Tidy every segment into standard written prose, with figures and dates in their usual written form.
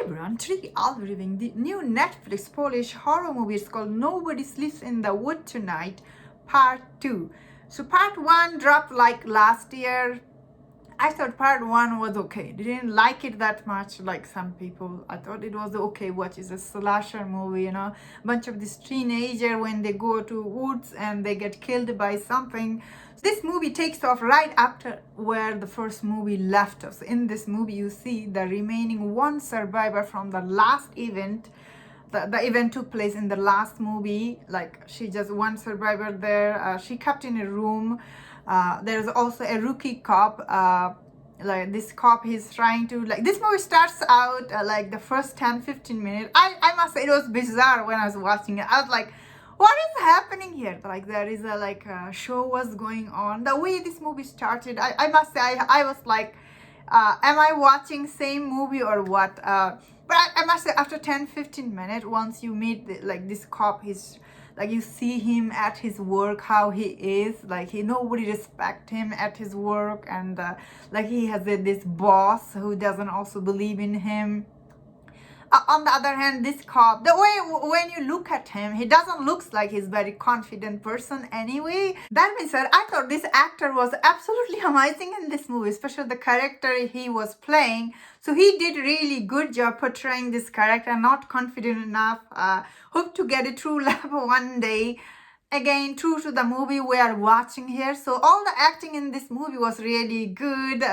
everyone, today I'll be reviewing the new Netflix Polish horror movie. It's called Nobody Sleeps in the Wood Tonight, Part 2. So part 1 dropped like last year. I thought part 1 was okay. Didn't like it that much like some people. I thought it was okay. What is a slasher movie, bunch of these teenager when they go to woods and they get killed by something. This movie takes off right after where the first movie left us. In this movie, you see the remaining one survivor from the last event. The event took place in the last movie. Like, she just one survivor there. She kept in a room. There's also a rookie cop. Like, this cop, he's trying to, like, this movie starts out like the first 10-15 minutes. I must say it was bizarre when I was watching it. I was like, what is happening here? Like, there is a show was going on. The way this movie started, I must say, I was like, am I watching same movie or what? But I must say, after 10-15 minutes, once you meet this cop, he's like, you see him at his work, how he is, like, nobody respect him at his work, and like, he has this boss who doesn't also believe in him. On the other hand, this cop, the way when you look at him, he doesn't look like he's very confident person anyway. That being said, I thought this actor was absolutely amazing in this movie, especially the character he was playing. So he did really good job portraying this character, not confident enough. Hope to get a true love one day. Again, true to the movie we are watching here. So all the acting in this movie was really good.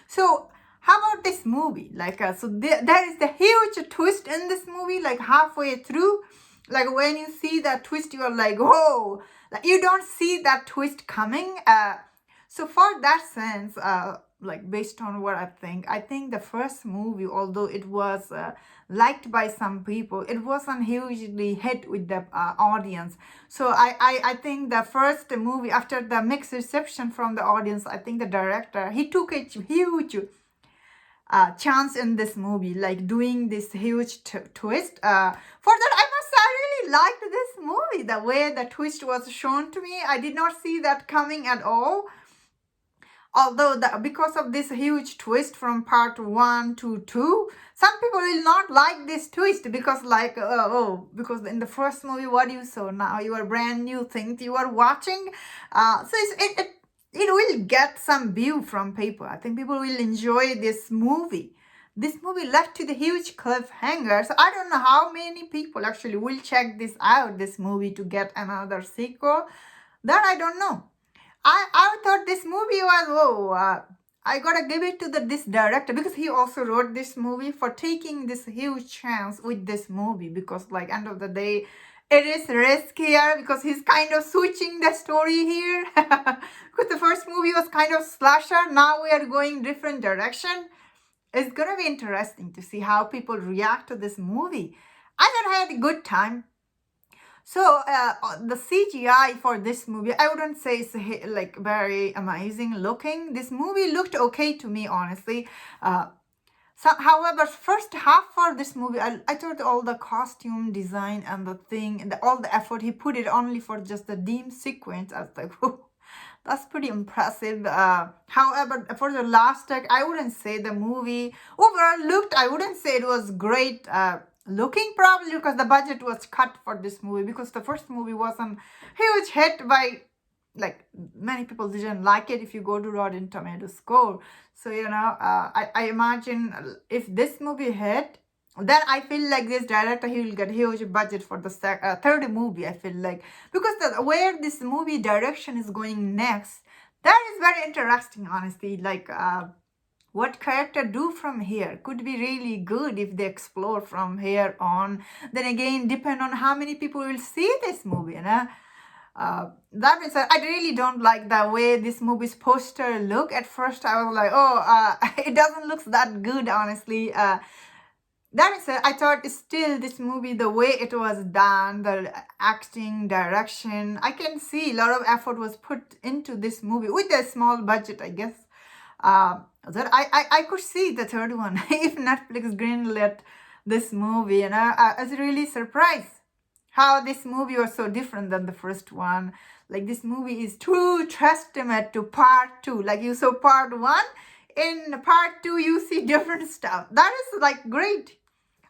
So how about this movie? Like, there is the huge twist in this movie, like halfway through. Like, when you see that twist, you are like, whoa! Like, you don't see that twist coming. So for that sense, like, based on what I think the first movie, although it was liked by some people, it wasn't hugely hit with the audience. So I think the first movie, after the mixed reception from the audience, I think the director, he took a huge chance in this movie, like doing this huge twist. For that, I must say, I really liked this movie. The way the twist was shown to me, I did not see that coming at all. Although because of this huge twist from part 1 to 2, some people will not like this twist because, like, because in the first movie, what you saw, now you are brand new things you are watching. So it will get some view from people. I think people will enjoy this movie. This movie left to the huge cliffhanger. So I don't know how many people actually will check this out, this movie, to get another sequel. That I don't know. I thought this movie was, I gotta give it to this director, because he also wrote this movie, for taking this huge chance with this movie, because, like, end of the day, it is riskier because he's kind of switching the story here. Because the first movie was kind of slasher. Now we are going different direction. It's gonna be interesting to see how people react to this movie. I thought I had a good time. So the CGI for this movie, I wouldn't say it's like very amazing looking. This movie looked okay to me, honestly. However, first half for this movie, I thought all the costume design and the thing, and all the effort he put it only for just the dream sequence. I was like, whoa, that's pretty impressive. However, for the last act, I wouldn't say the movie overall looked, I wouldn't say it was great looking, probably because the budget was cut for this movie, because the first movie wasn't huge hit by, like, many people didn't like it if you go to Rotten Tomatoes score. So, I imagine if this movie hit, then I feel like this director, he will get huge budget for the third movie, I feel like. Because where this movie direction is going next, that is very interesting, honestly. Like, what character do from here could be really good if they explore from here on. Then again, depend on how many people will see this movie, that means I really don't like the way this movie's poster look. At first I was like, it doesn't look that good, honestly. That means I thought still this movie, the way it was done, the acting, direction, I can see a lot of effort was put into this movie with a small budget, I guess. That I could see the third one if Netflix greenlit this movie, I was really surprised how this movie was so different than the first one. Like, this movie is true testament to part 2. Like, you saw part 1, in part 2 you see different stuff. That is, like, great.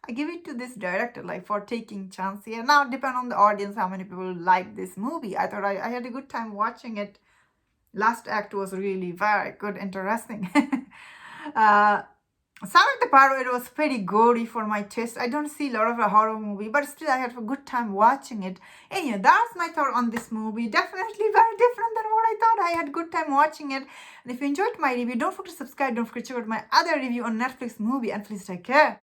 I give it to this director, like, for taking chance here. Now, depend on the audience, how many people like this movie. I thought I had a good time watching it. Last act was really very good, interesting. uh, some of the part where it was pretty gory for my taste. I don't see a lot of a horror movie, but still I had a good time watching it. Anyway, that's my thought on this movie. Definitely very different than what I thought. I had a good time watching it. And if you enjoyed my review, don't forget to subscribe. Don't forget to check out my other review on Netflix movie. And please take care.